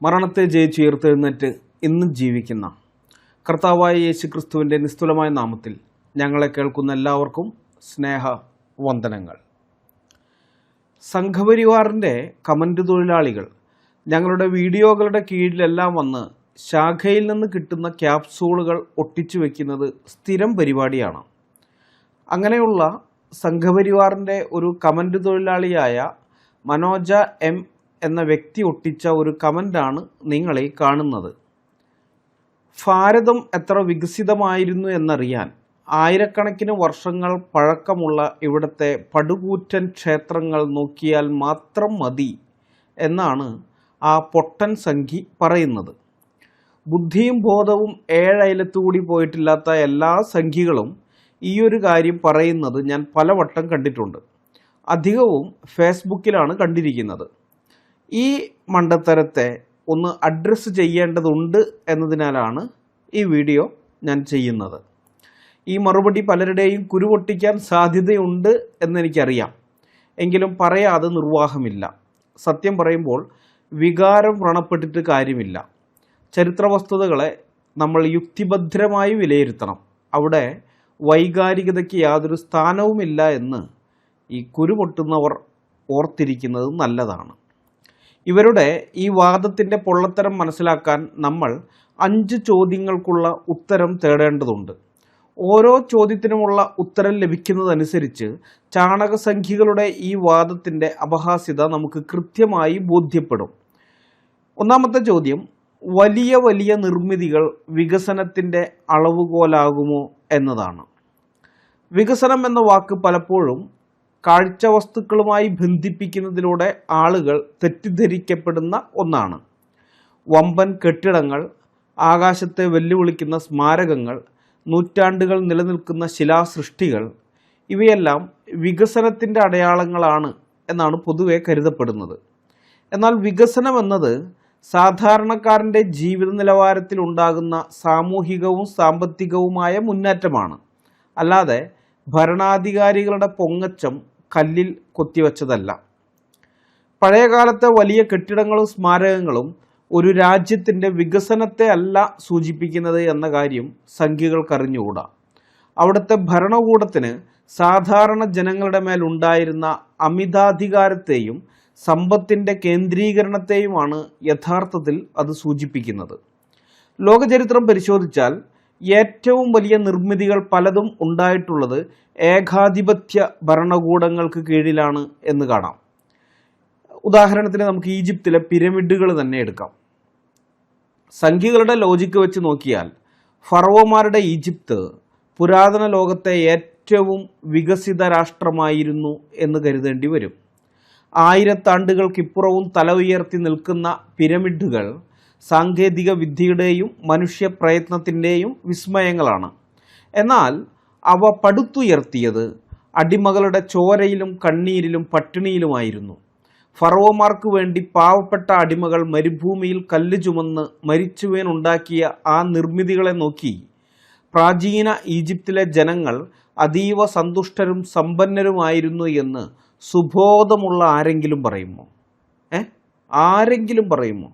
മരണത്തെ ജയിച്ചുയർത്തെഴുന്നേറ്റ് ഇന്നും ജീവിക്കുന്ന കർത്താവായ യേശുക്രിസ്തുവിൻ്റെ നിസ്തുലമായ നാമത്തിൽ ഞങ്ങളെ കേൾക്കുന്ന എല്ലാവർക്കും സ്നേഹ വന്ദനങ്ങൾ. സംഘപരിവാറിൻ്റെ കമൻറ്റ് തൊഴിലാളികൾ ഞങ്ങളുടെ വീഡിയോകളുടെ കീഴിലെല്ലാം വന്ന് ശാഖയിൽ നിന്ന് കിട്ടുന്ന ക്യാപ്സൂളുകൾ ഒട്ടിച്ചു വയ്ക്കുന്നത് സ്ഥിരം പരിപാടിയാണ്. അങ്ങനെയുള്ള സംഘപരിവാറിൻ്റെ ഒരു കമൻറ്റ് തൊഴിലാളിയായ മനോജ എം എന്ന വ്യക്തി ഒട്ടിച്ച ഒരു കമൻ്റാണ് നിങ്ങളീ കാണുന്നത്. ഭാരതം എത്ര വികസിതമായിരുന്നു എന്നറിയാൻ ആയിരക്കണക്കിന് വർഷങ്ങൾ പഴക്കമുള്ള ഇവിടുത്തെ പടുകൂറ്റൻ ക്ഷേത്രങ്ങൾ നോക്കിയാൽ മാത്രം മതി എന്നാണ് ആ പൊട്ടൻ സംഘി പറയുന്നത്. ബുദ്ധിയും ബോധവും ഏഴയലത്തുകൂടി പോയിട്ടില്ലാത്ത എല്ലാ സംഘികളും ഈയൊരു കാര്യം പറയുന്നത് ഞാൻ പലവട്ടം കണ്ടിട്ടുണ്ട്. അധികവും ഫേസ്ബുക്കിലാണ് കണ്ടിരിക്കുന്നത്. ഈ മണ്ടത്തരത്തെ ഒന്ന് അഡ്രസ്സ് ചെയ്യേണ്ടതുണ്ട് എന്നതിനാലാണ് ഈ വീഡിയോ ഞാൻ ചെയ്യുന്നത്. ഈ മറുപടി പലരുടെയും കുരുപൊട്ടിക്കാൻ സാധ്യതയുണ്ട് എന്നെനിക്കറിയാം. എങ്കിലും പറയാതെ നിർവാഹമില്ല. സത്യം പറയുമ്പോൾ വികാരം വ്രണപ്പെട്ടിട്ട് കാര്യമില്ല. ചരിത്ര വസ്തുതകളെ നമ്മൾ യുക്തിഭദ്രമായി വിലയിരുത്തണം. അവിടെ വൈകാരികതയ്ക്ക് യാതൊരു സ്ഥാനവുമില്ല എന്ന് ഈ കുരുപൊട്ടുന്നവർ ഓർത്തിരിക്കുന്നത് നല്ലതാണ്. ഇവരുടെ ഈ വാദത്തിൻ്റെ പൊള്ളത്തരം മനസ്സിലാക്കാൻ നമ്മൾ 5 ചോദ്യങ്ങൾക്കുള്ള ഉത്തരം തേടേണ്ടതുണ്ട്. ഓരോ ചോദ്യത്തിനുമുള്ള ഉത്തരം ലഭിക്കുന്നതനുസരിച്ച് ചാണകസംഖ്യകളുടെ ഈ വാദത്തിൻ്റെ അപഹാസ്യത നമുക്ക് കൃത്യമായി ബോധ്യപ്പെടും. ഒന്നാമത്തെ ചോദ്യം, വലിയ വലിയ നിർമ്മിതികൾ വികസനത്തിൻ്റെ അളവുകോലാകുമോ എന്നതാണ്. വികസനം എന്ന വാക്ക് പലപ്പോഴും കാഴ്ച വസ്തുക്കളുമായി ബന്ധിപ്പിക്കുന്നതിലൂടെ ആളുകൾ തെറ്റിദ്ധരിക്കപ്പെടുന്ന ഒന്നാണ്. വമ്പൻ കെട്ടിടങ്ങൾ, ആകാശത്തെ വെല്ലുവിളിക്കുന്ന സ്മാരകങ്ങൾ, നൂറ്റാണ്ടുകൾ നിലനിൽക്കുന്ന ശിലാസൃഷ്ടികൾ ഇവയെല്ലാം വികസനത്തിൻ്റെ അടയാളങ്ങളാണ് എന്നാണ് പൊതുവെ കരുതപ്പെടുന്നത്. എന്നാൽ വികസനം എന്നത് സാധാരണക്കാരൻ്റെ ജീവിത നിലവാരത്തിൽ ഉണ്ടാകുന്ന സാമൂഹികവും സാമ്പത്തികവുമായ മുന്നേറ്റമാണ്. അല്ലാതെ ഭരണാധികാരികളുടെ പൊങ്ങച്ചം കല്ലിൽ കൊത്തിവെച്ചതല്ല. പഴയകാലത്തെ വലിയ കെട്ടിടങ്ങളും സ്മാരകങ്ങളും ഒരു രാജ്യത്തിൻ്റെ വികസനത്തെ അല്ല സൂചിപ്പിക്കുന്നത് എന്ന കാര്യം സംഖ്യകൾക്കറിഞ്ഞുകൂടാ. അവിടുത്തെ ഭരണകൂടത്തിന് സാധാരണ ജനങ്ങളുടെ മേലുണ്ടായിരുന്ന അമിതാധികാരത്തെയും സമ്പത്തിൻ്റെ കേന്ദ്രീകരണത്തെയുമാണ് യഥാർത്ഥത്തിൽ അത് സൂചിപ്പിക്കുന്നത്. ലോകചരിത്രം പരിശോധിച്ചാൽ ഏറ്റവും വലിയ നിർമ്മിതികൾ പലതും ഉണ്ടായിട്ടുള്ളത് ഏകാധിപത്യ ഭരണകൂടങ്ങൾക്ക് കീഴിലാണ് എന്ന് കാണാം. ഉദാഹരണത്തിന് നമുക്ക് ഈജിപ്തിലെ പിരമിഡുകൾ തന്നെ എടുക്കാം. സംഖ്യകളുടെ ലോജിക്ക് വെച്ച് നോക്കിയാൽ ഫറവോമാരുടെ ഈജിപ്ത് പുരാതന ലോകത്തെ ഏറ്റവും വികസിത രാഷ്ട്രമായിരുന്നു എന്ന് കരുതേണ്ടി വരും. 1000 ആണ്ടുകൾക്കിപ്പുറവും തല ഉയർത്തി നിൽക്കുന്ന പിരമിഡുകൾ സാങ്കേതിക വിദ്യയുടെയും മനുഷ്യ പ്രയത്നത്തിൻ്റെയും വിസ്മയങ്ങളാണ്. എന്നാൽ അവ പടുത്തുയർത്തിയത് അടിമകളുടെ ചോരയിലും കണ്ണീരിലും പട്ടിണിയിലുമായിരുന്നു. ഫറവോമാർക്ക് വേണ്ടി പാവപ്പെട്ട അടിമകൾ മരുഭൂമിയിൽ കല്ല് ചുമന്ന് മരിച്ചു വീണുണ്ടാക്കിയ ആ നിർമ്മിതികളെ നോക്കി പ്രാചീന ഈജിപ്തിലെ ജനങ്ങൾ അതീവ സന്തുഷ്ടരും സമ്പന്നരുമായിരുന്നു എന്ന് സുബോധമുള്ള ആരെങ്കിലും പറയുമോ? ആരെങ്കിലും പറയുമോ?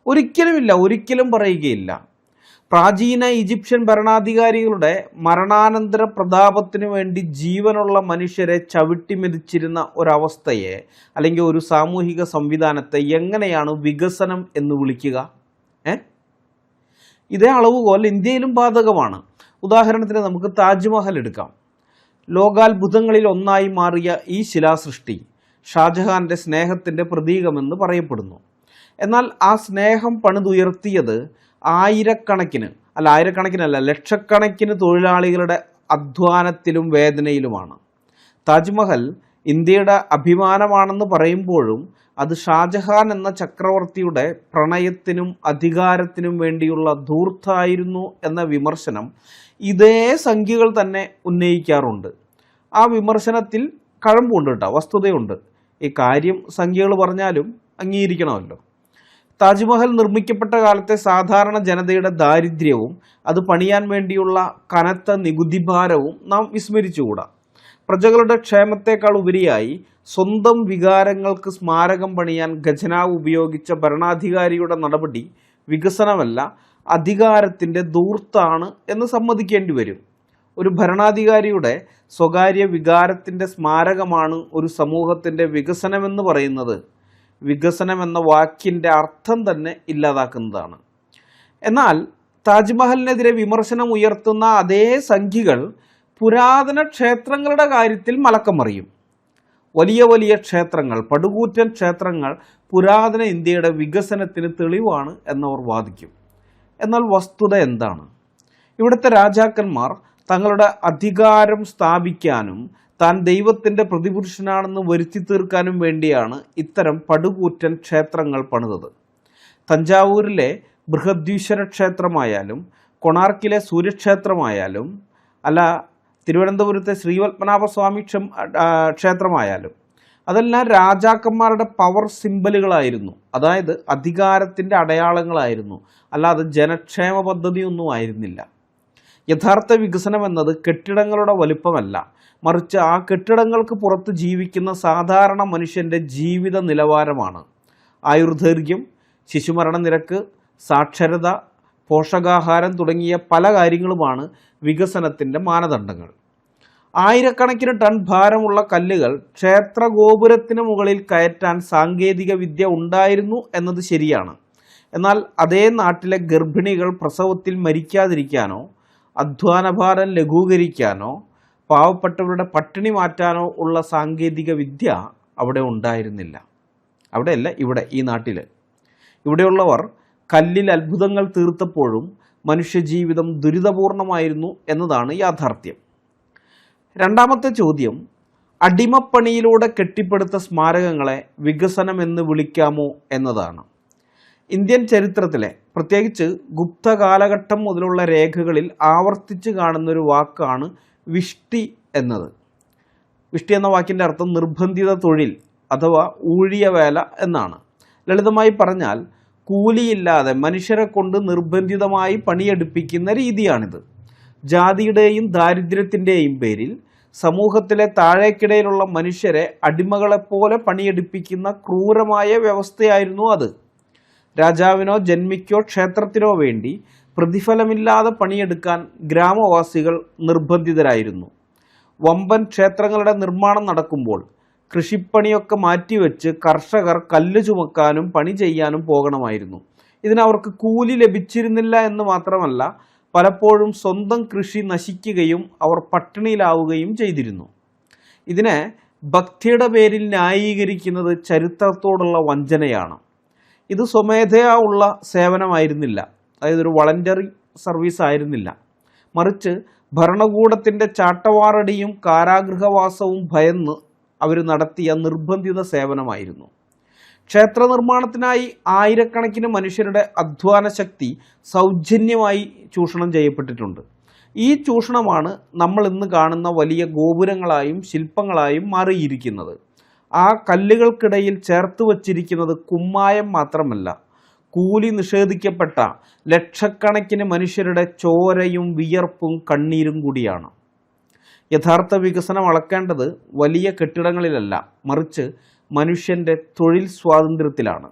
ഒരിക്കലുമില്ല, ഒരിക്കലും പറയുകയില്ല. പ്രാചീന ഈജിപ്ഷ്യൻ ഭരണാധികാരികളുടെ മരണാനന്തര പ്രതാപത്തിനു വേണ്ടി ജീവനുള്ള മനുഷ്യരെ ചവിട്ടിമെതിച്ചിരുന്ന ഒരവസ്ഥയെ അല്ലെങ്കിൽ ഒരു സാമൂഹിക സംവിധാനത്തെ എങ്ങനെയാണ് വികസനം എന്ന് വിളിക്കുക? ഇതേ അളവുകോൽ ഇന്ത്യയിലും ബാധകമാണ്. ഉദാഹരണത്തിന് നമുക്ക് താജ്മഹൽ എടുക്കാം. ലോകാത്ഭുതങ്ങളിൽ ഒന്നായി മാറിയ ഈ ശിലാസൃഷ്ടി ഷാജഹാന്റെ സ്നേഹത്തിൻ്റെ പ്രതീകമെന്ന് പറയപ്പെടുന്നു. എന്നാൽ ആ സ്നേഹം പണിതുയർത്തിയത് ലക്ഷക്കണക്കിന് തൊഴിലാളികളുടെ അധ്വാനത്തിലും വേദനയിലുമാണ്. താജ്മഹൽ ഇന്ത്യയുടെ അഭിമാനമാണെന്ന് പറയുമ്പോഴും അത് ഷാജഹാൻ എന്ന ചക്രവർത്തിയുടെ പ്രണയത്തിനും അധികാരത്തിനും വേണ്ടിയുള്ള ധൂർത്തായിരുന്നു എന്ന വിമർശനം ഇതേ സംഖ്യകൾ തന്നെ ഉന്നയിക്കാറുണ്ട്. ആ വിമർശനത്തിൽ കഴമ്പുണ്ട് കേട്ടോ, വസ്തുതയുണ്ട്. ഈ കാര്യം സംഖ്യകൾ പറഞ്ഞാലും അംഗീകരിക്കണമല്ലോ. താജ്മഹൽ നിർമ്മിക്കപ്പെട്ട കാലത്തെ സാധാരണ ജനതയുടെ ദാരിദ്ര്യവും അത് പണിയാൻ വേണ്ടിയുള്ള കനത്ത നികുതിഭാരവും നാം വിസ്മരിച്ചുകൂടാ. പ്രജകളുടെ ക്ഷേമത്തേക്കാൾ ഉപരിയായി സ്വന്തം വികാരങ്ങൾക്ക് സ്മാരകം പണിയാൻ ഖജനാവ് ഉപയോഗിച്ച ഭരണാധികാരിയുടെ നടപടി വികസനമല്ല, അധികാരത്തിൻ്റെ ധൂർത്താണ് എന്ന് സമ്മതിക്കേണ്ടി വരും. ഒരു ഭരണാധികാരിയുടെ സ്വകാര്യ വികാരത്തിൻ്റെ സ്മാരകമാണ് ഒരു സമൂഹത്തിൻ്റെ വികസനമെന്ന് പറയുന്നത്. വികസനം എന്ന വാക്കിൻ്റെ അർത്ഥം തന്നെ ഇല്ലാതാക്കുന്നതാണ്. എന്നാൽ താജ്മഹലിനെതിരെ വിമർശനം ഉയർത്തുന്ന അതേ സംഖ്യകൾ പുരാതന ക്ഷേത്രങ്ങളുടെ കാര്യത്തിൽ മലക്കം മറിയും. വലിയ വലിയ ക്ഷേത്രങ്ങൾ, പടുകൂറ്റൻ ക്ഷേത്രങ്ങൾ പുരാതന ഇന്ത്യയുടെ വികസനത്തിന് തെളിവാണ് എന്നവർ വാദിക്കും. എന്നാൽ വസ്തുത എന്താണ്? ഇവിടുത്തെ രാജാക്കന്മാർ തങ്ങളുടെ അധികാരം സ്ഥാപിക്കാനും താൻ ദൈവത്തിൻ്റെ പ്രതിപുരുഷനാണെന്ന് വരുത്തി തീർക്കാനും വേണ്ടിയാണ് ഇത്തരം പടുകൂറ്റൻ ക്ഷേത്രങ്ങൾ പണിതത്. തഞ്ചാവൂരിലെ ബൃഹദീശ്വര ക്ഷേത്രമായാലും കൊണാർക്കിലെ സൂര്യക്ഷേത്രമായാലും അല്ല തിരുവനന്തപുരത്തെ ശ്രീപത്മനാഭസ്വാമി ക്ഷേത്രമായാലും അതെല്ലാം രാജാക്കന്മാരുടെ പവർ സിംബലുകളായിരുന്നു. അതായത് അധികാരത്തിൻ്റെ അടയാളങ്ങളായിരുന്നു, അല്ലാതെ ജനക്ഷേമ പദ്ധതിയൊന്നും ആയിരുന്നില്ല. യഥാർത്ഥ വികസനം എന്നത് കെട്ടിടങ്ങളുടെ വലുപ്പമല്ല, മറിച്ച് ആ കെട്ടിടങ്ങൾക്ക് പുറത്ത് ജീവിക്കുന്ന സാധാരണ മനുഷ്യൻ്റെ ജീവിത നിലവാരമാണ്. ആയുർദൈർഘ്യം, ശിശുമരണ നിരക്ക്, സാക്ഷരത, പോഷകാഹാരം തുടങ്ങിയ പല കാര്യങ്ങളുമാണ് വികസനത്തിൻ്റെ മാനദണ്ഡങ്ങൾ. ആയിരക്കണക്കിന് ടൺ ഭാരമുള്ള കല്ലുകൾ ക്ഷേത്ര ഗോപുരത്തിന് മുകളിൽ കയറ്റാൻ സാങ്കേതിക വിദ്യ ഉണ്ടായിരുന്നു എന്നത് ശരിയാണ്. എന്നാൽ അതേ നാട്ടിലെ ഗർഭിണികൾ പ്രസവത്തിൽ മരിക്കാതിരിക്കാനോ അധ്വാനഭാരം ലഘൂകരിക്കാനോ പാവപ്പെട്ടവരുടെ പട്ടിണി മാറ്റാനോ ഉള്ള സാങ്കേതിക വിദ്യ അവിടെ ഉണ്ടായിരുന്നില്ല. അവിടെയല്ല, ഇവിടെ ഈ നാട്ടിൽ. ഇവിടെയുള്ളവർ കല്ലിൽ അത്ഭുതങ്ങൾ തീർത്തപ്പോഴും മനുഷ്യജീവിതം ദുരിതപൂർണമായിരുന്നു എന്നതാണ് യാഥാർത്ഥ്യം. രണ്ടാമത്തെ ചോദ്യം, അടിമപ്പണിയിലൂടെ കെട്ടിപ്പടുത്ത സ്മാരകങ്ങളെ വികസനം എന്ന് വിളിക്കാമോ എന്നതാണ്. ഇന്ത്യൻ ചരിത്രത്തിലെ പ്രത്യേകിച്ച് ഗുപ്ത കാലഘട്ടം മുതലുള്ള രേഖകളിൽ ആവർത്തിച്ച് കാണുന്നൊരു വാക്കാണ് വിഷ്ടി എന്നത്. വിഷ്ടി എന്ന വാക്കിൻ്റെ അർത്ഥം നിർബന്ധിത തൊഴിൽ അഥവാ ഊഴിയ വേല എന്നാണ്. ലളിതമായി പറഞ്ഞാൽ കൂലിയില്ലാതെ മനുഷ്യരെ കൊണ്ട് നിർബന്ധിതമായി പണിയെടുപ്പിക്കുന്ന രീതിയാണിത്. ജാതിയുടെയും ദാരിദ്ര്യത്തിൻ്റെയും പേരിൽ സമൂഹത്തിലെ താഴേക്കിടയിലുള്ള മനുഷ്യരെ അടിമകളെപ്പോലെ പണിയെടുപ്പിക്കുന്ന ക്രൂരമായ വ്യവസ്ഥയായിരുന്നു അത്. രാജാവിനോ ജന്മിക്കോ ക്ഷേത്രത്തിനോ വേണ്ടി പ്രതിഫലമില്ലാതെ പണിയെടുക്കാൻ ഗ്രാമവാസികൾ നിർബന്ധിതരായിരുന്നു. വമ്പൻ ക്ഷേത്രങ്ങളുടെ നിർമ്മാണം നടക്കുമ്പോൾ കൃഷിപ്പണിയൊക്കെ മാറ്റിവെച്ച് കർഷകർ കല്ല് ചുമക്കാനും പണി ചെയ്യാനും പോകണമായിരുന്നു. ഇതിനവർക്ക് കൂലി ലഭിച്ചിരുന്നില്ല എന്ന് മാത്രമല്ല, പലപ്പോഴും സ്വന്തം കൃഷി നശിക്കുകയും അവർ പട്ടിണിയിലാവുകയും ചെയ്തിരുന്നു. ഇതിനെ ഭക്തിയുടെ പേരിൽ ന്യായീകരിക്കുന്നത് ചരിത്രത്തോടുള്ള വഞ്ചനയാണ്. ഇത് സ്വമേധയാ ഉള്ള സേവനമായിരുന്നില്ല, അതായത് ഒരു വളണ്ടറി സർവീസ് ആയിരുന്നില്ല. മറിച്ച് ഭരണകൂടത്തിൻ്റെ ചാട്ടവാറടിയും കാരാഗൃഹവാസവും ഭയന്ന് അവർ നടത്തിയ നിർബന്ധിത സേവനമായിരുന്നു. ക്ഷേത്ര നിർമ്മാണത്തിനായി ആയിരക്കണക്കിന് മനുഷ്യരുടെ അധ്വാന ശക്തി സൗജന്യമായി ചൂഷണം ചെയ്യപ്പെട്ടിട്ടുണ്ട്. ഈ ചൂഷണമാണ് നമ്മൾ ഇന്ന് കാണുന്ന വലിയ ഗോപുരങ്ങളായും ശില്പങ്ങളായും മാറിയിരിക്കുന്നത്. ആ കല്ലുകൾക്കിടയിൽ ചേർത്ത് വച്ചിരിക്കുന്നത് കുമ്മായം മാത്രമല്ല, കൂലി നിഷേധിക്കപ്പെട്ട ലക്ഷക്കണക്കിന് മനുഷ്യരുടെ ചോരയും വിയർപ്പും കണ്ണീരും കൂടിയാണ്. യഥാർത്ഥ വികസനം അളക്കേണ്ടത് വലിയ കെട്ടിടങ്ങളിലല്ല, മറിച്ച് മനുഷ്യൻ്റെ തൊഴിൽ സ്വാതന്ത്ര്യത്തിലാണ്.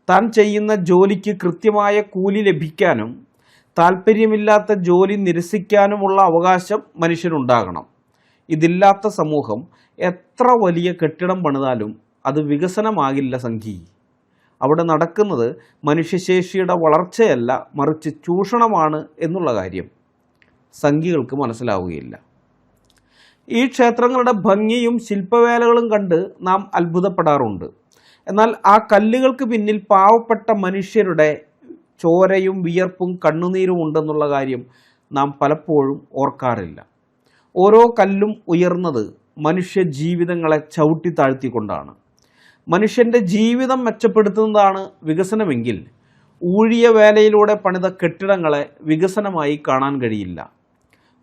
താൻ ചെയ്യുന്ന ജോലിക്ക് കൃത്യമായ കൂലി ലഭിക്കാനും താല്പര്യമില്ലാത്ത ജോലി നിരസിക്കാനുമുള്ള അവകാശം മനുഷ്യനുണ്ടാകണം. ഇതില്ലാത്ത സമൂഹം എത്ര വലിയ കെട്ടിടം പണിതാലും അത് വികസനമാകില്ല സംഘി. അവിടെ നടക്കുന്നത് മനുഷ്യശേഷിയുടെ വളർച്ചയല്ല, മറിച്ച് ചൂഷണമാണ് എന്നുള്ള കാര്യം സംഘികൾക്ക് മനസ്സിലാവുകയില്ല. ഈ ക്ഷേത്രങ്ങളുടെ ഭംഗിയും ശില്പവേലകളും കണ്ട് നാം അത്ഭുതപ്പെടാറുണ്ട്. എന്നാൽ ആ കല്ലുകൾക്ക് പിന്നിൽ പാവപ്പെട്ട മനുഷ്യരുടെ ചോരയും വിയർപ്പും കണ്ണുനീരും ഉണ്ടെന്നുള്ള കാര്യം നാം പലപ്പോഴും ഓർക്കാറില്ല. ഓരോ കല്ലും ഉയർന്നത് മനുഷ്യ ജീവിതങ്ങളെ ചവിട്ടി താഴ്ത്തിക്കൊണ്ടാണ്. മനുഷ്യൻ്റെ ജീവിതം മെച്ചപ്പെടുത്തുന്നതാണ് വികസനമെങ്കിൽ ഊഴിയ വേലയിലൂടെ പണിത കെട്ടിടങ്ങളെ വികസനമായി കാണാൻ കഴിയില്ല.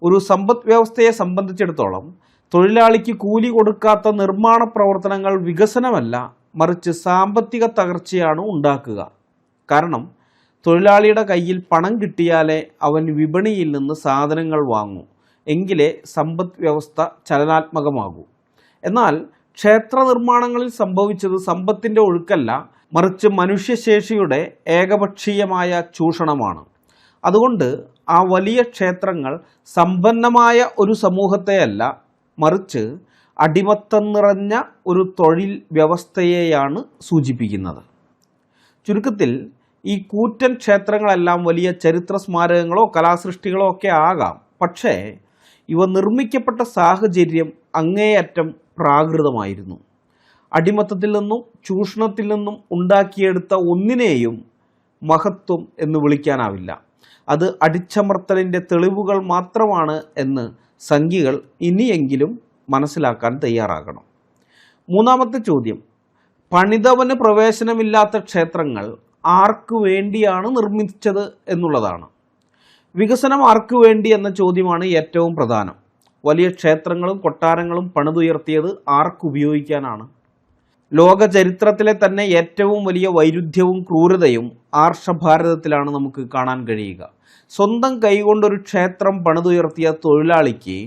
ഒരു സമ്പദ് വ്യവസ്ഥയെ സംബന്ധിച്ചിടത്തോളം തൊഴിലാളിക്ക് കൂലി കൊടുക്കാത്ത നിർമ്മാണ പ്രവർത്തനങ്ങൾ വികസനമല്ല, മറിച്ച് സാമ്പത്തിക തകർച്ചയാണ് ഉണ്ടാക്കുക. കാരണം തൊഴിലാളിയുടെ കയ്യിൽ പണം കിട്ടിയാലേ അവൻ വിപണിയിൽ നിന്ന് സാധനങ്ങൾ വാങ്ങൂ, എങ്കിലേ സമ്പദ് വ്യവസ്ഥ ചലനാത്മകമാകൂ. എന്നാൽ ക്ഷേത്ര നിർമ്മാണങ്ങളിൽ സംഭവിച്ചത് സമ്പത്തിൻ്റെ ഒഴുക്കല്ല, മറിച്ച് മനുഷ്യശേഷിയുടെ ഏകപക്ഷീയമായ ചൂഷണമാണ്. അതുകൊണ്ട് ആ വലിയ ക്ഷേത്രങ്ങൾ സമ്പന്നമായ ഒരു സമൂഹത്തെയല്ല, മറിച്ച് അടിമത്തം നിറഞ്ഞ ഒരു തൊഴിൽ വ്യവസ്ഥയെയാണ് സൂചിപ്പിക്കുന്നത്. ചുരുക്കത്തിൽ ഈ കൂറ്റൻ ക്ഷേത്രങ്ങളെല്ലാം വലിയ ചരിത്ര സ്മാരകങ്ങളോ കലാസൃഷ്ടികളോ ഒക്കെ ആകാം. പക്ഷേ ഇവ നിർമ്മിക്കപ്പെട്ട സാഹചര്യം അങ്ങേയറ്റം പ്രാകൃതമായിരുന്നു. അടിമത്തത്തിൽ നിന്നും ചൂഷണത്തിൽ നിന്നും ഉണ്ടാക്കിയെടുത്ത ഒന്നിനെയും മഹത്വം എന്ന് വിളിക്കാനാവില്ല. അത് അടിച്ചമർത്തലിൻ്റെ തെളിവുകൾ മാത്രമാണ് എന്ന് സംഘികൾ ഇനിയെങ്കിലും മനസ്സിലാക്കാൻ തയ്യാറാകണം. മൂന്നാമത്തെ ചോദ്യം, പണിതവന് പ്രവേശനമില്ലാത്ത ക്ഷേത്രങ്ങൾ ആർക്കു വേണ്ടിയാണ് നിർമ്മിച്ചത് എന്നുള്ളതാണ്. വികസനം ആർക്കു വേണ്ടി എന്ന ചോദ്യമാണ് ഏറ്റവും പ്രധാനം. വലിയ ക്ഷേത്രങ്ങളും കൊട്ടാരങ്ങളും പണിതുയർത്തിയത് ആർക്കുപയോഗിക്കാനാണ്? ലോക ചരിത്രത്തിലെ തന്നെ ഏറ്റവും വലിയ വൈരുദ്ധ്യവും ക്രൂരതയും ആർഷഭാരതത്തിലാണ് നമുക്ക് കാണാൻ കഴിയുക. സ്വന്തം കൈകൊണ്ടൊരു ക്ഷേത്രം പണിതുയർത്തിയ തൊഴിലാളിക്ക്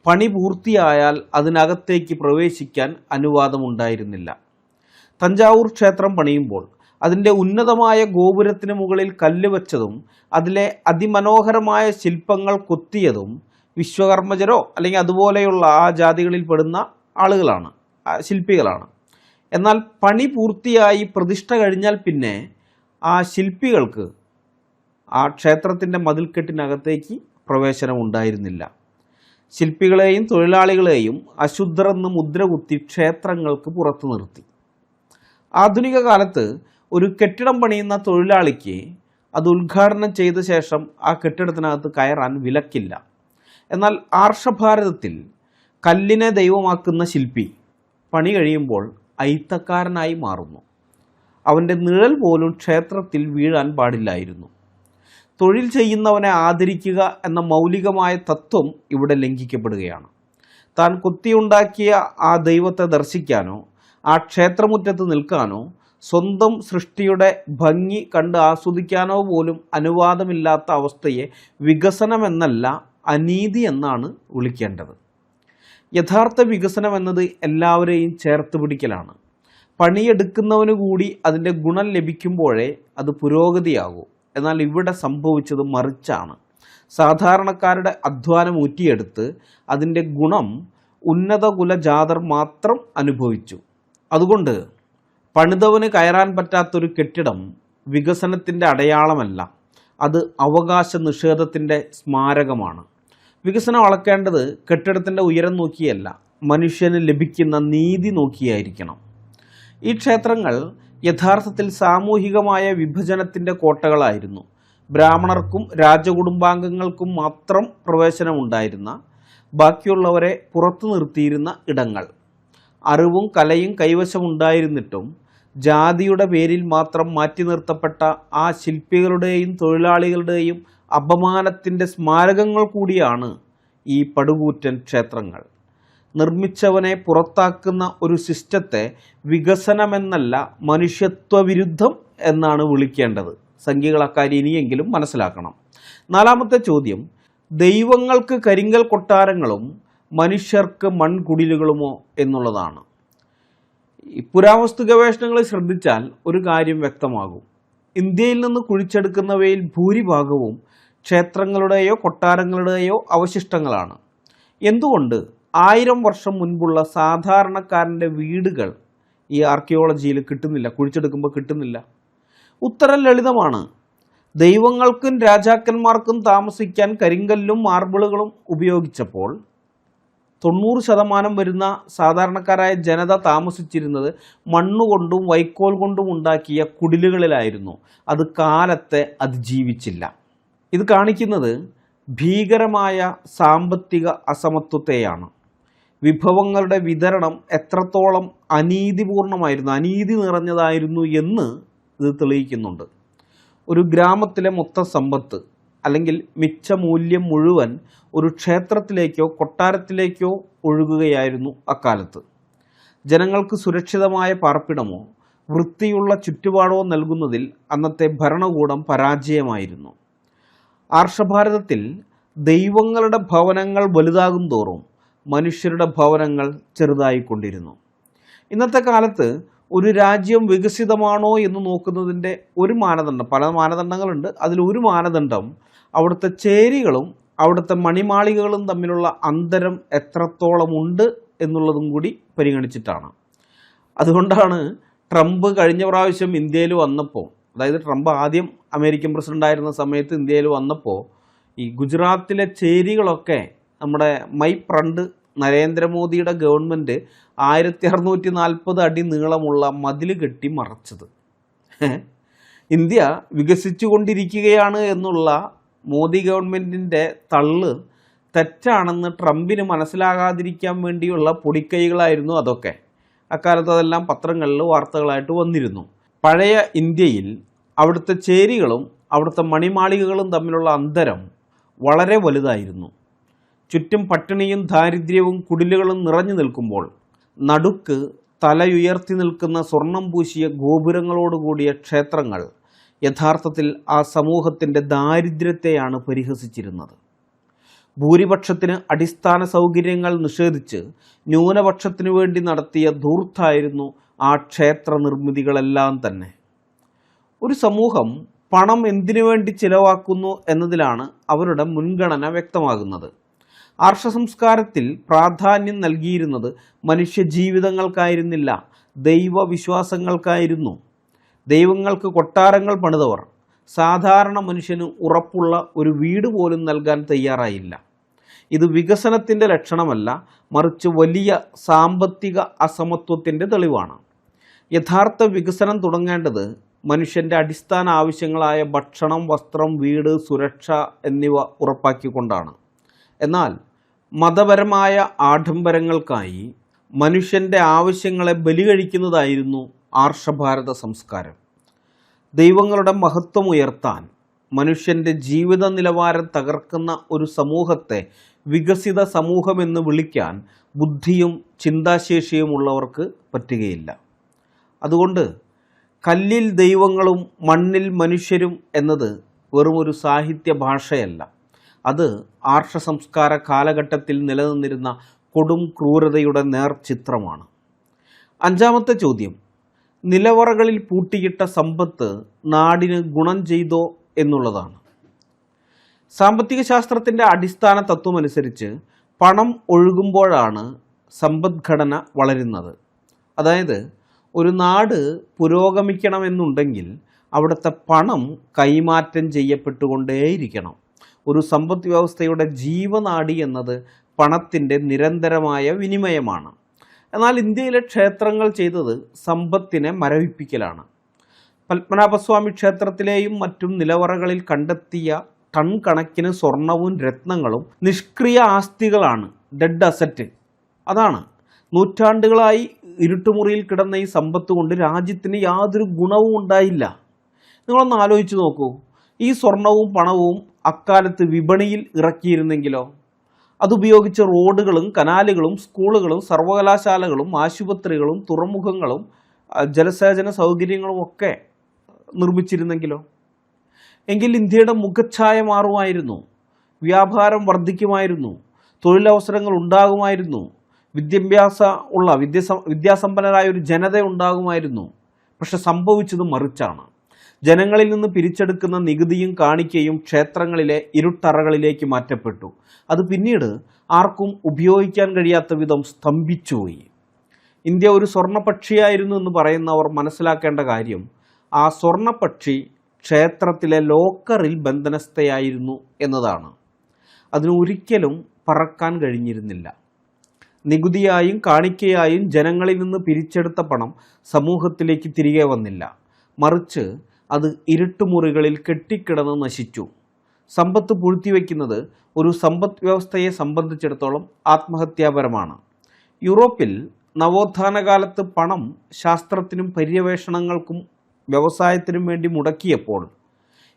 പണി പൂർത്തിയായാൽ അതിനകത്തേക്ക് പ്രവേശിക്കാൻ അനുവാദമുണ്ടായിരുന്നില്ല. തഞ്ചാവൂർ ക്ഷേത്രം പണിയുമ്പോൾ അതിൻ്റെ ഉന്നതമായ ഗോപുരത്തിന് മുകളിൽ കല്ല് വെച്ചതും അതിലെ അതിമനോഹരമായ ശില്പങ്ങൾ കൊത്തിയതും വിശ്വകർമ്മജരോ അല്ലെങ്കിൽ അതുപോലെയുള്ള ആ ജാതികളിൽ പെടുന്ന ആളുകളാണ്, ശില്പികളാണ്. എന്നാൽ പണി പൂർത്തിയായി പ്രതിഷ്ഠ കഴിഞ്ഞാൽ പിന്നെ ആ ശില്പികൾക്ക് ആ ക്ഷേത്രത്തിൻ്റെ മതിൽക്കെട്ടിനകത്തേക്ക് പ്രവേശനം ഉണ്ടായിരുന്നില്ല. ശില്പികളെയും തൊഴിലാളികളെയും അശുദ്ധരെന്ന് മുദ്രകുത്തി ക്ഷേത്രങ്ങൾക്ക് പുറത്തു നിർത്തി. ആധുനിക കാലത്ത് ഒരു കെട്ടിടം പണിയുന്ന തൊഴിലാളിക്ക് അത് ഉദ്ഘാടനം ചെയ്ത ശേഷം ആ കെട്ടിടത്തിനകത്ത് കയറാൻ വിലക്കില്ല. എന്നാൽ ആർഷഭാരതത്തിൽ കല്ലിനെ ദൈവമാക്കുന്ന ശില്പി പണി കഴിയുമ്പോൾ അയിത്തക്കാരനായി മാറുന്നു. അവൻ്റെ നിഴൽ പോലും ക്ഷേത്രത്തിൽ വീഴാൻ പാടില്ലായിരുന്നു. തൊഴിൽ ചെയ്യുന്നവനെ ആദരിക്കുക എന്ന മൗലികമായ തത്വം ഇവിടെ ലംഘിക്കപ്പെടുകയാണ്. താൻ കൊത്തിയുണ്ടാക്കിയ ആ ദൈവത്തെ ദർശിക്കാനോ ആ ക്ഷേത്രമുറ്റത്ത് നിൽക്കാനോ സ്വന്തം സൃഷ്ടിയുടെ ഭംഗി കണ്ട് ആസ്വദിക്കാനോ പോലും അനുവാദമില്ലാത്ത അവസ്ഥയെ വികസനമെന്നല്ല അനീതി എന്നാണ് വിളിക്കേണ്ടത്. യഥാർത്ഥ വികസനം എന്നത് എല്ലാവരെയും ചേർത്ത് പിടിക്കലാണ്. പണിയെടുക്കുന്നവന് കൂടി അതിൻ്റെ ഗുണം ലഭിക്കുമ്പോഴേ അത് പുരോഗതിയാകൂ. എന്നാൽ ഇവിടെ സംഭവിച്ചത് മറിച്ചാണ്. സാധാരണക്കാരുടെ അധ്വാനം ഊറ്റിയെടുത്ത് അതിൻ്റെ ഗുണം ഉന്നത കുലജാതർ മാത്രം അനുഭവിച്ചു. അതുകൊണ്ട് പണിതവന് കയറാൻ പറ്റാത്തൊരു കെട്ടിടം വികസനത്തിൻ്റെ അടയാളമല്ല, അത് അവകാശ നിഷേധത്തിൻ്റെ സ്മാരകമാണ്. വികസനം അളക്കേണ്ടത് കെട്ടിടത്തിൻ്റെ ഉയരം നോക്കിയല്ല, മനുഷ്യന് ലഭിക്കുന്ന നീതി നോക്കിയായിരിക്കണം. ഈ ക്ഷേത്രങ്ങൾ യഥാർത്ഥത്തിൽ സാമൂഹികമായ വിഭജനത്തിൻ്റെ കോട്ടകളായിരുന്നു. ബ്രാഹ്മണർക്കും രാജകുടുംബാംഗങ്ങൾക്കും മാത്രം പ്രവേശനമുണ്ടായിരുന്ന, ബാക്കിയുള്ളവരെ പുറത്തു നിർത്തിയിരുന്ന ഇടങ്ങൾ. അറിവും കലയും കൈവശമുണ്ടായിരുന്നിട്ടും ജാതിയുടെ പേരിൽ മാത്രം മാറ്റി നിർത്തപ്പെട്ട ആ ശില്പികളുടെയും തൊഴിലാളികളുടെയും അപമാനത്തിൻ്റെ സ്മാരകങ്ങൾ കൂടിയാണ് ഈ പടുകൂറ്റൻ ക്ഷേത്രങ്ങൾ. നിർമ്മിച്ചവനെ പുറത്താക്കുന്ന ഒരു സിസ്റ്റത്തെ വികസനമെന്നല്ല മനുഷ്യത്വവിരുദ്ധം എന്നാണ് വിളിക്കേണ്ടത്. സംഖ്യകൾ അക്കാര്യം ഇനിയെങ്കിലും മനസ്സിലാക്കണം. നാലാമത്തെ ചോദ്യം, ദൈവങ്ങൾക്ക് കരിങ്കൽ കൊട്ടാരങ്ങളും മനുഷ്യർക്ക് മൺകുടിലുകളുമോ എന്നുള്ളതാണ്. ഈ പുരാവസ്തു ഗവേഷണങ്ങൾ ശ്രദ്ധിച്ചാൽ ഒരു കാര്യം വ്യക്തമാകും. ഇന്ത്യയിൽ നിന്ന് കുഴിച്ചെടുക്കുന്നവയിൽ ഭൂരിഭാഗവും ക്ഷേത്രങ്ങളുടെയോ കൊട്ടാരങ്ങളുടെയോ അവശിഷ്ടങ്ങളാണ്. എന്തുകൊണ്ട് 1000 വർഷം മുൻപുള്ള സാധാരണക്കാരൻ്റെ വീടുകൾ ഈ ആർക്കിയോളജിയിൽ കിട്ടുന്നില്ല, കുഴിച്ചെടുക്കുമ്പോൾ കിട്ടുന്നില്ല? ഉത്തരം ലളിതമാണ്. ദൈവങ്ങൾക്കും രാജാക്കന്മാർക്കും താമസിക്കാൻ കരിങ്കല്ലും മാർബിളുകളും ഉപയോഗിച്ചപ്പോൾ 90% വരുന്ന സാധാരണക്കാരായ ജനത താമസിച്ചിരുന്നത് മണ്ണുകൊണ്ടും വൈക്കോൽ കൊണ്ടും ഉണ്ടാക്കിയ കുടിലുകളിലായിരുന്നു. അത് കാലത്തെ അതിജീവിച്ചില്ല. ഇത് കാണിക്കുന്നത് ഭീകരമായ സാമ്പത്തിക അസമത്വത്തെയാണ്. വിഭവങ്ങളുടെ വിതരണം എത്രത്തോളം അനീതിപൂർണമായിരുന്നു, അനീതി നിറഞ്ഞതായിരുന്നു എന്ന് ഇത് തെളിയിക്കുന്നുണ്ട്. ഒരു ഗ്രാമത്തിലെ മൊത്തം സമ്പത്ത് അല്ലെങ്കിൽ മിച്ച മൂല്യം മുഴുവൻ ഒരു ക്ഷേത്രത്തിലേക്കോ കൊട്ടാരത്തിലേക്കോ ഒഴുകുകയായിരുന്നു അക്കാലത്ത്. ജനങ്ങൾക്ക് സുരക്ഷിതമായ പാർപ്പിടമോ വൃത്തിയുള്ള ചുറ്റുപാടോ നൽകുന്നതിൽ അന്നത്തെ ഭരണകൂടം പരാജയമായിരുന്നു. ആർഷഭാരതത്തിൽ ദൈവങ്ങളുടെ ഭവനങ്ങൾ വലുതാകും തോറും മനുഷ്യരുടെ ഭവനങ്ങൾ ചെറുതായിക്കൊണ്ടിരുന്നു. ഇന്നത്തെ കാലത്ത് ഒരു രാജ്യം വികസിതമാണോ എന്ന് നോക്കുന്നതിൻ്റെ ഒരു മാനദണ്ഡം, പല മാനദണ്ഡങ്ങളുണ്ട്, അതിലൊരു മാനദണ്ഡം അവിടുത്തെ ചേരികളും അവിടുത്തെ മണിമാളികകളും തമ്മിലുള്ള അന്തരം എത്രത്തോളമുണ്ട് എന്നുള്ളതും കൂടി പരിഗണിച്ചിട്ടാണ്. അതുകൊണ്ടാണ് ട്രംപ് കഴിഞ്ഞ പ്രാവശ്യം ഇന്ത്യയിൽ വന്നപ്പോൾ, അതായത് ട്രംപ് ആദ്യം അമേരിക്കൻ പ്രസിഡൻ്റായിരുന്ന സമയത്ത് ഇന്ത്യയിൽ വന്നപ്പോൾ ഈ ഗുജറാത്തിലെ ചേരികളൊക്കെ നമ്മുടെ മൈ ഫ്രണ്ട് നരേന്ദ്രമോദിയുടെ ഗവൺമെൻറ് 1640 അടി നീളമുള്ള മതിൽ കെട്ടി മറച്ചത്. ഇന്ത്യ വികസിച്ചു കൊണ്ടിരിക്കുകയാണ് എന്നുള്ള മോദി ഗവൺമെൻറ്റിൻ്റെ തള്ള് തെറ്റാണെന്ന് ട്രംപിന് മനസ്സിലാകാതിരിക്കാൻ വേണ്ടിയുള്ള പൊടിക്കൈകളായിരുന്നു അതൊക്കെ. അക്കാലത്ത് അതെല്ലാം പത്രങ്ങളിൽ വാർത്തകളായിട്ട് വന്നിരുന്നു. പഴയ ഇന്ത്യയിൽ അവിടുത്തെ ചേരികളും അവിടുത്തെ മണിമാളികകളും തമ്മിലുള്ള അന്തരം വളരെ വലുതായിരുന്നു. ചുറ്റും പട്ടിണിയും ദാരിദ്ര്യവും കുടിലുകളും നിറഞ്ഞു നിൽക്കുമ്പോൾ നടുക്ക് തലയുയർത്തി നിൽക്കുന്ന സ്വർണം പൂശിയ ഗോപുരങ്ങളോടുകൂടിയ ക്ഷേത്രങ്ങൾ യഥാർത്ഥത്തിൽ ആ സമൂഹത്തിൻ്റെ ദാരിദ്ര്യത്തെയാണ് പരിഹസിച്ചിരുന്നത്. ഭൂരിപക്ഷത്തിന് അടിസ്ഥാന സൗകര്യങ്ങൾ നിഷേധിച്ച് ന്യൂനപക്ഷത്തിനു വേണ്ടി നടത്തിയ ധൂർത്തായിരുന്നു ആ ക്ഷേത്ര നിർമ്മിതികളെല്ലാം തന്നെ. ഒരു സമൂഹം പണം എന്തിനു വേണ്ടി ചിലവാക്കുന്നു എന്നതിലാണ് അവരുടെ മുൻഗണന വ്യക്തമാകുന്നത്. ആർഷസംസ്കാരത്തിൽ പ്രാധാന്യം നൽകിയിരുന്നത് മനുഷ്യജീവിതങ്ങൾക്കായിരുന്നില്ല, ദൈവവിശ്വാസങ്ങൾക്കായിരുന്നു. ദൈവങ്ങൾക്ക് കൊട്ടാരങ്ങൾ പണിതവർ സാധാരണ മനുഷ്യന് ഉറപ്പുള്ള ഒരു വീട് പോലും നൽകാൻ തയ്യാറായില്ല. ഇത് വികസനത്തിൻ്റെ ലക്ഷണമല്ല, മറിച്ച് വലിയ സാമ്പത്തിക അസമത്വത്തിൻ്റെ തെളിവാണ്. യഥാർത്ഥ വികസനം തുടങ്ങേണ്ടത് മനുഷ്യൻ്റെ അടിസ്ഥാന ആവശ്യങ്ങളായ ഭക്ഷണം, വസ്ത്രം, വീട്, സുരക്ഷ എന്നിവ ഉറപ്പാക്കിക്കൊണ്ടാണ്. എന്നാൽ മതപരമായ ആഡംബരങ്ങൾക്കായി മനുഷ്യൻ്റെ ആവശ്യങ്ങളെ ബലികഴിക്കുന്നതായിരുന്നു ആർഷഭാരത സംസ്കാരം. ദൈവങ്ങളുടെ മഹത്വം ഉയർത്താൻ മനുഷ്യൻ്റെ ജീവിത നിലവാരം തകർക്കുന്ന ഒരു സമൂഹത്തെ വികസിത സമൂഹമെന്ന് വിളിക്കാൻ ബുദ്ധിയും ചിന്താശേഷിയുമുള്ളവർക്ക് പറ്റുകയില്ല. അതുകൊണ്ട് കല്ലിൽ ദൈവങ്ങളും മണ്ണിൽ മനുഷ്യരും എന്നത് വെറുമൊരു സാഹിത്യ ഭാഷയല്ല, അത് ആർഷ സംസ്കാര കാലഘട്ടത്തിൽ നിലനിന്നിരുന്ന കൊടും ക്രൂരതയുടെ നേർചിത്രമാണ്. അഞ്ചാമത്തെ ചോദ്യം, നിലവറകളിൽ പൂട്ടിയിട്ട സമ്പത്ത് നാടിന് ഗുണം ചെയ്തോ എന്നുള്ളതാണ്. സാമ്പത്തിക ശാസ്ത്രത്തിൻ്റെ അടിസ്ഥാന തത്വമനുസരിച്ച് പണം ഒഴുകുമ്പോഴാണ് സമ്പദ്ഘടന വളരുന്നത്. അതായത് ഒരു നാട് പുരോഗമിക്കണമെന്നുണ്ടെങ്കിൽ അവിടുത്തെ പണം കൈമാറ്റം ചെയ്യപ്പെട്ടുകൊണ്ടേയിരിക്കണം. ഒരു സമ്പദ് വ്യവസ്ഥയുടെ ജീവനാഡി എന്നത് പണത്തിൻ്റെ നിരന്തരമായ വിനിമയമാണ്. എന്നാൽ ഇന്ത്യയിലെ ക്ഷേത്രങ്ങൾ ചെയ്തത് സമ്പത്തിനെ മരവിപ്പിക്കലാണ്. പത്മനാഭസ്വാമി ക്ഷേത്രത്തിലെയും മറ്റും നിലവറകളിൽ കണ്ടെത്തിയ ടൺ കണക്കിന് സ്വർണവും രത്നങ്ങളും നിഷ്ക്രിയ ആസ്തികളാണ്, ഡെഡ് അസറ്റ്. അതാണ് നൂറ്റാണ്ടുകളായി ഇരുട്ടുമുറിയിൽ കിടന്ന ഈ സമ്പത്ത് കൊണ്ട് രാജ്യത്തിന് യാതൊരു ഗുണവും ഉണ്ടായില്ല. നിങ്ങളൊന്ന് ആലോചിച്ച് നോക്കൂ, ഈ സ്വർണവും പണവും അക്കാലത്ത് വിപണിയിൽ ഇറക്കിയിരുന്നെങ്കിലോ? അതുപയോഗിച്ച് റോഡുകളും കനാലുകളും സ്കൂളുകളും സർവകലാശാലകളും ആശുപത്രികളും തുറമുഖങ്ങളും ജലസേചന സൗകര്യങ്ങളും ഒക്കെ നിർമ്മിച്ചിരുന്നെങ്കിലോ? എങ്കിൽ ഇന്ത്യയുടെ മുഖച്ഛായ മാറുമായിരുന്നു, വ്യാപാരം വർദ്ധിക്കുമായിരുന്നു, തൊഴിലവസരങ്ങൾ ഉണ്ടാകുമായിരുന്നു, വിദ്യാസമ്പന്നരായ ഒരു ജനത ഉണ്ടാകുമായിരുന്നു. പക്ഷെ സംഭവിച്ചത് മറിച്ചാണ്. ജനങ്ങളിൽ നിന്ന് പിരിച്ചെടുക്കുന്ന നികുതിയും കാണിക്കയും ക്ഷേത്രങ്ങളിലെ ഇരുട്ടറകളിലേക്ക് മാറ്റപ്പെട്ടു. അത് പിന്നീട് ആർക്കും ഉപയോഗിക്കാൻ കഴിയാത്ത വിധം സ്തംഭിച്ചുപോയി. ഇന്ത്യ ഒരു സ്വർണ്ണപക്ഷിയായിരുന്നു എന്ന് പറയുന്നവർ മനസ്സിലാക്കേണ്ട കാര്യം, ആ സ്വർണ്ണപക്ഷി ക്ഷേത്രത്തിലെ ലോക്കറിൽ ബന്ധനസ്ഥയായിരുന്നു എന്നതാണ്. അതിന് ഒരിക്കലും പറക്കാൻ കഴിഞ്ഞിരുന്നില്ല. നികുതിയായും കാണിക്കയായും ജനങ്ങളിൽ നിന്ന് പിരിച്ചെടുത്ത പണം സമൂഹത്തിലേക്ക് തിരികെ വന്നില്ല, മറിച്ച് അത് ഇരുട്ടുമുറികളിൽ കെട്ടിക്കിടന്ന് നശിച്ചു. സമ്പത്ത് പൂഴ്ത്തിവെക്കുന്നത് ഒരു സമ്പദ് വ്യവസ്ഥയെ സംബന്ധിച്ചിടത്തോളം ആത്മഹത്യാപരമാണ്. യൂറോപ്പിൽ നവോത്ഥാന കാലത്ത് പണം ശാസ്ത്രത്തിനും പര്യവേഷണങ്ങൾക്കും വ്യവസായത്തിനും വേണ്ടി മുടക്കിയപ്പോൾ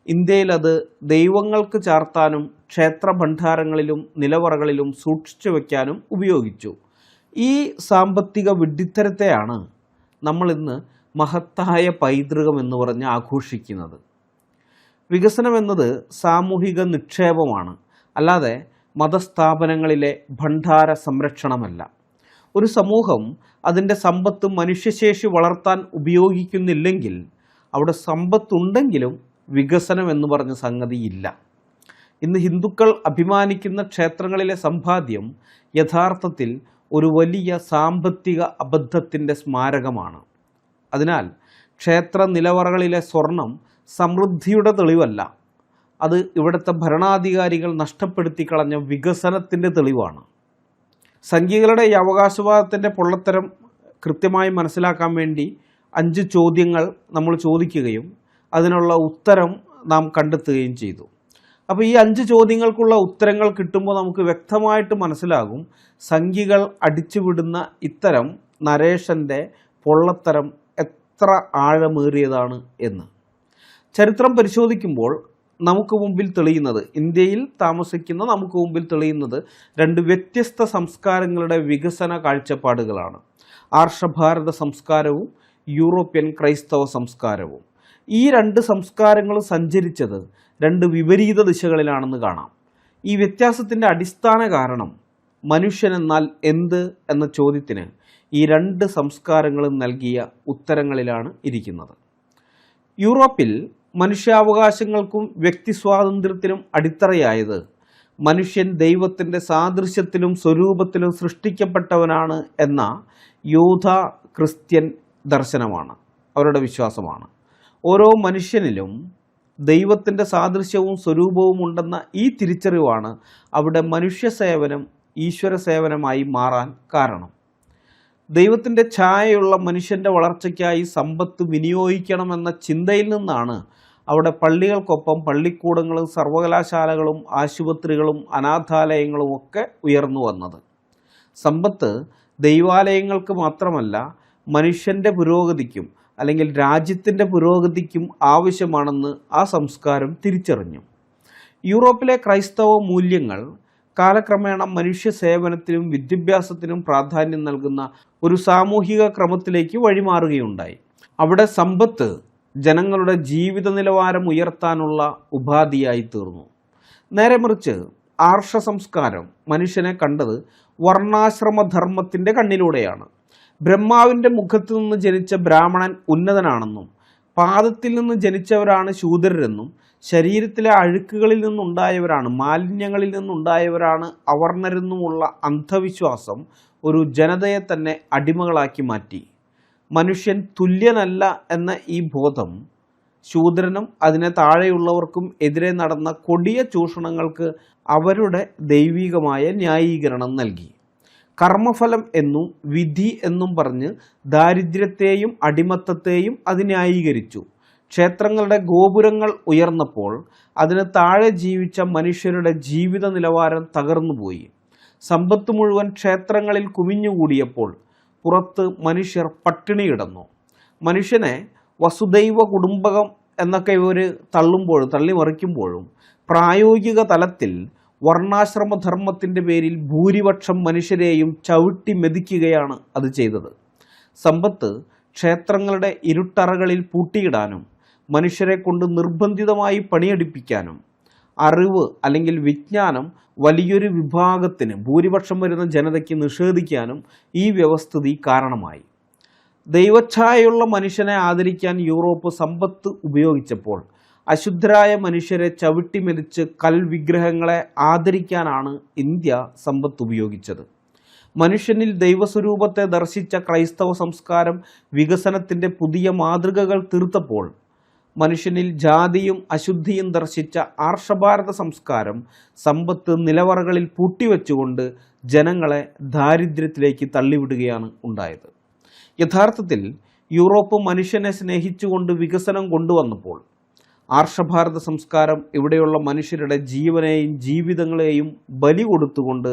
ഇന്ത്യയിൽ അത് ദൈവങ്ങൾക്ക് ചാർത്താനും ക്ഷേത്ര ഭണ്ഡാരങ്ങളിലും നിലവറകളിലും സൂക്ഷിച്ചു വയ്ക്കാനും ഉപയോഗിച്ചു. ഈ സാമ്പത്തിക വിഡ്ഢിത്തരത്തെയാണ് നമ്മളിന്ന് മഹത്തായ പൈതൃകം എന്ന് പറഞ്ഞ് ആഘോഷിക്കുന്നത്. വികസനം എന്നത് സാമൂഹിക നിക്ഷേപമാണ്, അല്ലാതെ മതസ്ഥാപനങ്ങളിലെ ഭണ്ഡാര സംരക്ഷണമല്ല. ഒരു സമൂഹം അതിൻ്റെ സമ്പത്ത് മനുഷ്യശേഷി വളർത്താൻ ഉപയോഗിക്കുന്നില്ലെങ്കിൽ അവിടെ സമ്പത്തുണ്ടെങ്കിലും വികസനം എന്ന് പറഞ്ഞ സംഗതിയില്ല. ഇന്ന് ഹിന്ദുക്കൾ അഭിമാനിക്കുന്ന ക്ഷേത്രങ്ങളിലെ സമ്പാദ്യം യഥാർത്ഥത്തിൽ ഒരു വലിയ സാമ്പത്തിക അബദ്ധത്തിൻ്റെ സ്മാരകമാണ്. അതിനാൽ ക്ഷേത്ര നിലവറകളിലെ സ്വർണം സമൃദ്ധിയുടെ തെളിവല്ല, അത് ഇവിടുത്തെ ഭരണാധികാരികൾ നഷ്ടപ്പെടുത്തി കളഞ്ഞ വികസനത്തിൻ്റെ തെളിവാണ്. സംഘികളുടെ ഈ അവകാശവാദത്തിൻ്റെ പൊള്ളത്തരം കൃത്യമായി മനസ്സിലാക്കാൻ വേണ്ടി 5 ചോദ്യങ്ങൾ നമ്മൾ ചോദിക്കുകയും അതിനുള്ള ഉത്തരം നാം കണ്ടെത്തുകയും ചെയ്തു. അപ്പോൾ ഈ 5 ചോദ്യങ്ങൾക്കുള്ള ഉത്തരങ്ങൾ കിട്ടുമ്പോൾ നമുക്ക് വ്യക്തമായിട്ട് മനസ്സിലാകും സംഘികൾ അടിച്ചുവിടുന്ന ഇത്തരം നരേഷൻ്റെ പൊള്ളത്തരം എത്ര ആഴമേറിയതാണ് എന്ന്. ചരിത്രം പരിശോധിക്കുമ്പോൾ നമുക്ക് മുമ്പിൽ തെളിയുന്നത്, ഇന്ത്യയിൽ താമസിക്കുന്ന നമുക്ക് മുമ്പിൽ തെളിയുന്നത് 2 വ്യത്യസ്ത സംസ്കാരങ്ങളുടെ വികസന കാഴ്ചപ്പാടുകളാണ്. ആർഷഭാരത സംസ്കാരവും യൂറോപ്യൻ ക്രൈസ്തവ സംസ്കാരവും. ഈ 2 സംസ്കാരങ്ങളും സഞ്ചരിച്ചത് 2 വിപരീത ദിശകളിലാണെന്ന് കാണാം. ഈ വ്യത്യാസത്തിൻ്റെ അടിസ്ഥാന കാരണം മനുഷ്യൻ എന്നാൽ എന്ത് എന്ന ചോദ്യത്തിന് ഈ 2 സംസ്കാരങ്ങളും നൽകിയ ഉത്തരങ്ങളിലാണ് ഇരിക്കുന്നത്. യൂറോപ്പിൽ മനുഷ്യാവകാശങ്ങൾക്കും വ്യക്തി സ്വാതന്ത്ര്യത്തിനും അടിത്തറയായത് മനുഷ്യൻ ദൈവത്തിൻ്റെ സാദൃശ്യത്തിലും സ്വരൂപത്തിലും സൃഷ്ടിക്കപ്പെട്ടവനാണ് എന്ന യൂത ക്രിസ്ത്യൻ ദർശനമാണ്, അവരുടെ വിശ്വാസമാണ്. ഓരോ മനുഷ്യനിലും ദൈവത്തിൻ്റെ സാദൃശ്യവും സ്വരൂപവും ഉണ്ടെന്ന ഈ തിരിച്ചറിവാണ് അവിടെ മനുഷ്യ സേവനം ഈശ്വര സേവനമായി മാറാൻ കാരണം. ദൈവത്തിൻ്റെ ഛായയുള്ള മനുഷ്യൻ്റെ വളർച്ചയ്ക്കായി സമ്പത്ത് വിനിയോഗിക്കണമെന്ന ചിന്തയിൽ നിന്നാണ് അവിടെ പള്ളികൾക്കൊപ്പം പള്ളിക്കൂടങ്ങളും സർവകലാശാലകളും ആശുപത്രികളും അനാഥാലയങ്ങളും ഒക്കെ ഉയർന്നു വന്നത്. സമ്പത്ത് ദൈവാലയങ്ങൾക്ക് മാത്രമല്ല മനുഷ്യൻ്റെ പുരോഗതിക്കും അല്ലെങ്കിൽ രാജ്യത്തിൻ്റെ പുരോഗതിക്കും ആവശ്യമാണെന്ന് ആ സംസ്കാരം തിരിച്ചറിഞ്ഞു. യൂറോപ്പിലെ ക്രൈസ്തവ മൂല്യങ്ങൾ കാലക്രമേണ മനുഷ്യ സേവനത്തിനും വിദ്യാഭ്യാസത്തിനും പ്രാധാന്യം നൽകുന്ന ഒരു സാമൂഹിക ക്രമത്തിലേക്ക് വഴിമാറുകയുണ്ടായി. അവിടെ സമ്പത്ത് ജനങ്ങളുടെ ജീവിത നിലവാരം ഉയർത്താനുള്ള ഉപാധിയായി തീർന്നു. നേരെ മറിച്ച് ആർഷ സംസ്കാരം മനുഷ്യനെ കണ്ടത് വർണ്ണാശ്രമധർമ്മത്തിൻ്റെ കണ്ണിലൂടെയാണ്. ബ്രഹ്മാവിൻ്റെ മുഖത്തു നിന്ന് ജനിച്ച ബ്രാഹ്മണൻ ഉന്നതനാണെന്നും പാദത്തിൽ നിന്ന് ജനിച്ചവരാണ് ശൂദ്രരെന്നും ശരീരത്തിലെ അഴുക്കുകളിൽ നിന്നുണ്ടായവരാണ്, മാലിന്യങ്ങളിൽ നിന്നുണ്ടായവരാണ് അവർണരെന്നുമുള്ള അന്ധവിശ്വാസം ഒരു ജനതയെ തന്നെ അടിമകളാക്കി മാറ്റി. മനുഷ്യൻ തുല്യനല്ല എന്ന ഈ ബോധം ശൂദ്രനും അതിനെ താഴെയുള്ളവർക്കും എതിരെ നടന്ന കൊടിയ ചൂഷണങ്ങൾക്ക് അവരുടെ ദൈവികമായ ന്യായീകരണം നൽകി. കർമ്മഫലം എന്നും വിധി എന്നും പറഞ്ഞ് ദാരിദ്ര്യത്തെയും അടിമത്തത്തെയും അത് ന്യായീകരിച്ചു. ക്ഷേത്രങ്ങളുടെ ഗോപുരങ്ങൾ ഉയർന്നപ്പോൾ അതിന് താഴെ ജീവിച്ച മനുഷ്യരുടെ ജീവിത നിലവാരം തകർന്നുപോയി. സമ്പത്ത് മുഴുവൻ ക്ഷേത്രങ്ങളിൽ കുമിഞ്ഞുകൂടിയപ്പോൾ പുറത്ത് മനുഷ്യർ പട്ടിണി കിടന്നു. മനുഷ്യനെ വസുദൈവ കുടുംബകം എന്നൊക്കെ ഇവർ തള്ളിമറിക്കുമ്പോഴും പ്രായോഗിക തലത്തിൽ വർണ്ണാശ്രമധർമ്മത്തിൻ്റെ പേരിൽ ഭൂരിപക്ഷം മനുഷ്യരെയും ചവിട്ടി മെതിക്കുകയാണ് അത് ചെയ്തത്. സമ്പത്ത് ക്ഷേത്രങ്ങളുടെ ഇരുട്ടറകളിൽ പൂട്ടിയിടാനും മനുഷ്യരെ കൊണ്ട് നിർബന്ധിതമായി പണിയെടുപ്പിക്കാനും അറിവ് അല്ലെങ്കിൽ വിജ്ഞാനം വലിയൊരു വിഭാഗത്തിന്, ഭൂരിപക്ഷം വരുന്ന ജനതയ്ക്ക് നിഷേധിക്കാനും ഈ വ്യവസ്ഥിതി കാരണമായി. ദൈവഛായയുള്ള മനുഷ്യനെ ആദരിക്കാൻ യൂറോപ്പ് സമ്പത്ത് ഉപയോഗിച്ചപ്പോൾ അശുദ്ധരായ മനുഷ്യരെ ചവിട്ടിമെതിച്ച് കൽവിഗ്രഹങ്ങളെ ആദരിക്കാനാണ് ഇന്ത്യ സമ്പത്ത് ഉപയോഗിച്ചത്. മനുഷ്യനിൽ ദൈവസ്വരൂപത്തെ ദർശിച്ച ക്രൈസ്തവ സംസ്കാരം വികസനത്തിൻ്റെ പുതിയ മാതൃകകൾ തീർത്തപ്പോൾ മനുഷ്യനിൽ ജാതിയും അശുദ്ധിയും ദർശിച്ച ആർഷഭാരത സംസ്കാരം സമ്പത്ത് നിലവറകളിൽ പൂട്ടിവെച്ചുകൊണ്ട് ജനങ്ങളെ ദാരിദ്ര്യത്തിലേക്ക് തള്ളിവിടുകയാണ് ഉണ്ടായത്. യഥാർത്ഥത്തിൽ യൂറോപ്പ് മനുഷ്യനെ സ്നേഹിച്ചുകൊണ്ട് വികസനം കൊണ്ടുവന്നപ്പോൾ ആർഷഭാരത സംസ്കാരം ഇവിടെയുള്ള മനുഷ്യരുടെ ജീവനെയും ജീവിതങ്ങളെയും ബലി കൊടുത്തുകൊണ്ട്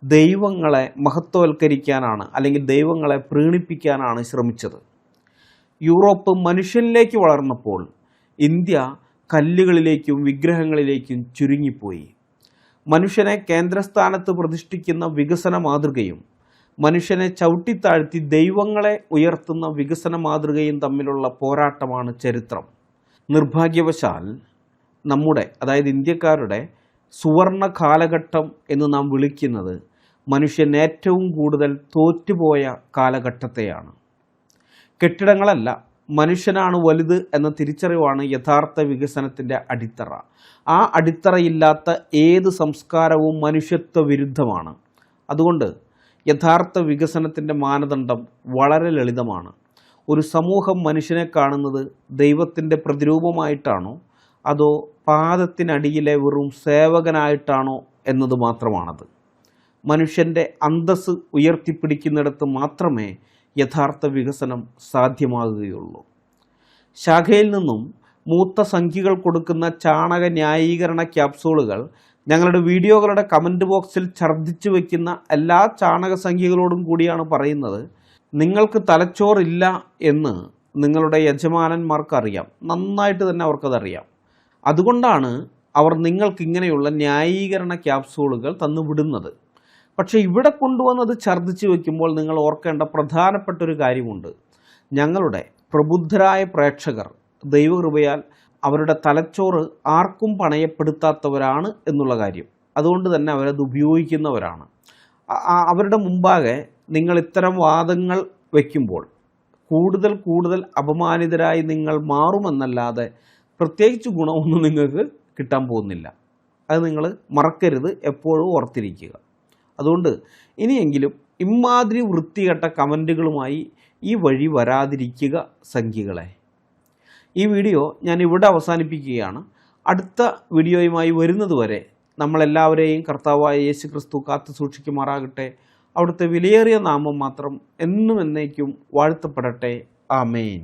ദൈവങ്ങളെ മഹത്വവൽക്കരിക്കാനാണ് അല്ലെങ്കിൽ ദൈവങ്ങളെ പ്രീണിപ്പിക്കാനാണ് ശ്രമിച്ചത്. യൂറോപ്പ് മനുഷ്യനിലേക്ക് വളർന്നപ്പോൾ ഇന്ത്യ കല്ലുകളിലേക്കും വിഗ്രഹങ്ങളിലേക്കും ചുരുങ്ങിപ്പോയി. മനുഷ്യനെ കേന്ദ്രസ്ഥാനത്ത് പ്രതിഷ്ഠിക്കുന്ന വികസന മാതൃകയും മനുഷ്യനെ ചവിട്ടിത്താഴ്ത്തി ദൈവങ്ങളെ ഉയർത്തുന്ന വികസന മാതൃകയും തമ്മിലുള്ള പോരാട്ടമാണ് ചരിത്രം. നിർഭാഗ്യവശാൽ നമ്മുടെ, അതായത് ഇന്ത്യക്കാരുടെ സുവർണ കാലഘട്ടം എന്ന് നാം വിളിക്കുന്നത് മനുഷ്യൻ ഏറ്റവും കൂടുതൽ തോറ്റുപോയ കാലഘട്ടത്തെയാണ്. കെട്ടിടങ്ങളല്ല, മനുഷ്യനാണ് വലുത് എന്ന തിരിച്ചറിവാണ് യഥാർത്ഥ വികസനത്തിൻ്റെ അടിത്തറ. ആ അടിത്തറയില്ലാത്ത ഏത് സംസ്കാരവും മനുഷ്യത്വ വിരുദ്ധമാണ്. അതുകൊണ്ട് യഥാർത്ഥ വികസനത്തിൻ്റെ മാനദണ്ഡം വളരെ ലളിതമാണ്. ഒരു സമൂഹം മനുഷ്യനെ കാണുന്നത് ദൈവത്തിൻ്റെ പ്രതിരൂപമായിട്ടാണോ അതോ പാദത്തിനടിയിലെ വെറും സേവകനായിട്ടാണോ എന്നത് മാത്രമാണത്. മനുഷ്യൻ്റെ അന്തസ്സ് ഉയർത്തിപ്പിടിക്കുന്നിടത്ത് മാത്രമേ യഥാർത്ഥ വികസനം സാധ്യമാകുകയുള്ളൂ. ശാഖയിൽ നിന്നും മൂത്ത സംഖ്യകൾ കൊടുക്കുന്ന ചാണക ന്യായീകരണ ക്യാപ്സൂളുകൾ ഞങ്ങളുടെ വീഡിയോകളുടെ കമൻറ്റ് ബോക്സിൽ ഛർദ്ദിച്ചു വയ്ക്കുന്ന എല്ലാ ചാണക സംഖ്യകളോടും കൂടിയാണ് പറയുന്നത്. നിങ്ങൾക്ക് തലച്ചോറില്ല എന്ന് നിങ്ങളുടെ യജമാനന്മാർക്കറിയാം, നന്നായിട്ട് തന്നെ അവർക്കതറിയാം. അതുകൊണ്ടാണ് അവർ നിങ്ങൾക്കിങ്ങനെയുള്ള ന്യായീകരണ ക്യാപ്സൂളുകൾ തന്നുവിടുന്നത്. പക്ഷേ ഇവിടെ കൊണ്ടുവന്നത് ഛർദ്ദിച്ചു വയ്ക്കുമ്പോൾ നിങ്ങൾ ഓർക്കേണ്ട പ്രധാനപ്പെട്ടൊരു കാര്യമുണ്ട്. ഞങ്ങളുടെ പ്രബുദ്ധരായ പ്രേക്ഷകർ ദൈവകൃപയാൽ അവരുടെ തലച്ചോറ് ആർക്കും പണയപ്പെടുത്താത്തവരാണ് എന്നുള്ള കാര്യം. അതുകൊണ്ട് തന്നെ അവരത് ഉപയോഗിക്കുന്നവരാണ്. അവരുടെ മുമ്പാകെ നിങ്ങൾ ഇത്തരം വാദങ്ങൾ വയ്ക്കുമ്പോൾ കൂടുതൽ അപമാനിതരായി നിങ്ങൾ മാറുമെന്നല്ലാതെ പ്രത്യേകിച്ച് ഗുണമൊന്നും നിങ്ങൾക്ക് കിട്ടാൻ പോകുന്നില്ല. അത് നിങ്ങൾ മറക്കരുത്, എപ്പോഴും ഓർത്തിരിക്കുക. അതുകൊണ്ട് ഇനിയെങ്കിലും ഇമാതിരി വൃത്തികെട്ട കമൻറ്റുകളുമായി ഈ വഴി വരാതിരിക്കുക സംഖ്യകളെ. ഈ വീഡിയോ ഞാൻ ഇവിടെ അവസാനിപ്പിക്കുകയാണ്. അടുത്ത വീഡിയോയുമായി വരുന്നതുവരെ നമ്മളെല്ലാവരെയും കർത്താവായ യേശു ക്രിസ്തു കാത്തു സൂക്ഷിക്കുമാറാകട്ടെ. അവിടുത്തെ വിലയേറിയ നാമം മാത്രം എന്നും എന്നേക്കും വാഴ്ത്തപ്പെടട്ടെ. ആമേൻ.